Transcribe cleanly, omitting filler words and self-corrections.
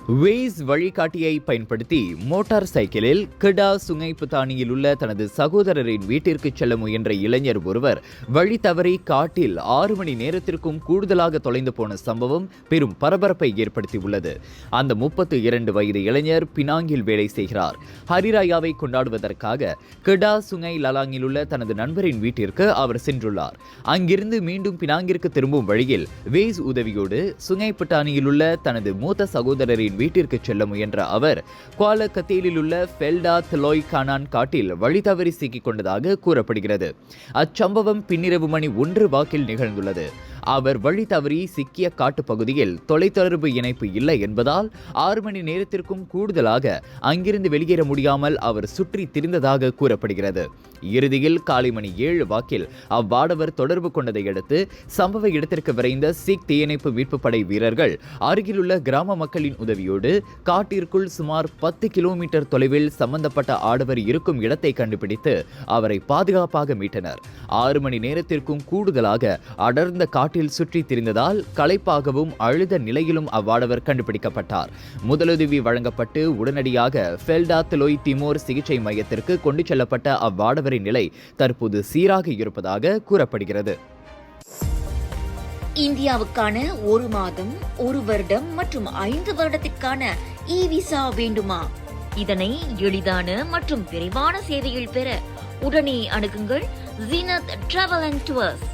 Ways வழிகாட்டியை பயன்படுத்தி motor சைக்கிளில் கிடா சுங்கைப்புத்தானியில் உள்ள தனது சகோதரரின் வீட்டிற்கு செல்ல முயன்ற இளைஞர் ஒருவர் வழி தவறி காட்டில் 6 மணி நேரத்திற்கும் கூடுதலாக தொலைந்து போன சம்பவம் பெரும் பரபரப்பை ஏற்படுத்தியுள்ளது. அந்த 32 வயது இளைஞர் பினாங்கில் வேலை செய்கிறார். ஹரிராயாவை கொண்டாடுவதற்காக கிடா சுங்கை லலாங்கில் உள்ள தனது நண்பரின் வீட்டிற்கு அவர் சென்றுள்ளார். அங்கிருந்து மீண்டும் பினாங்கிற்கு திரும்பும் வழியில் வேஸ் உதவியோடு சுங்கைப்புத்தானியில் உள்ள தனது மூத்த சகோதரரின் வீட்டிற்கு செல்ல முயன்ற அவர் குவால கத்தேலில் உள்ள ஃபெல்டா திலோய் கானான் காட்டில் வழி தவறி சிக்கிக் கொண்டதாக கூறப்படுகிறது. அச்சம்பவம் பின்னிரவு மணி 1 வாக்கில் நிகழ்ந்துள்ளது. அவர் வழி தவறி சிக்கிய காட்டுப்பகுதியில் தொலைத்தொடர்பு இணைப்பு இல்லை என்பதால் 6 மணி நேரத்திற்கும் கூடுதலாக அங்கிருந்து வெளியேற முடியாமல் அவர் சுற்றி திரிந்ததாக கூறப்படுகிறது. இறுதியில் காலை மணி 7 வாக்கில் அவ்வாடவர் தொடர்பு கொண்டதை அடுத்து சம்பவ இடத்திற்கு விரைந்த சிக் தீயணைப்பு மீட்பு படை வீரர்கள் அருகிலுள்ள கிராம மக்களின் உதவியோடு காட்டிற்குள் சுமார் 10 கிலோமீட்டர் தொலைவில் சம்பந்தப்பட்ட ஆடவர் இருக்கும் இடத்தை கண்டுபிடித்து அவரை பாதுகாப்பாக மீட்டனர். 6 மணி நேரத்திற்கும் கூடுதலாக அடர்ந்த காட்டில் சுற்றி திரிந்ததால் களைப்பாகவும் அழுத நிலையிலும் அவ்வாடவர் கண்டுபிடிக்கப்பட்டார். முதலுதவி வழங்கப்பட்டு உடனடியாக ஃபெல்டா திலோய் திமோர் சிகிச்சை மையத்திற்கு கொண்டு செல்லப்பட்ட அவ்வாடவரின் நிலை தற்போது சீராக இருப்பதாக கூறப்படுகிறது. இந்தியாவுக்கான 1 மாதம் 1 வருடம் மற்றும் 5 வருடத்திற்கான இ-விசா வேண்டுமா? இதனை எளிதான மற்றும் விரைவான சேவையில் பெற உடனே அணுகுங்கள் ஜீனத் டிராவல் அண்ட் டூர்ஸ்.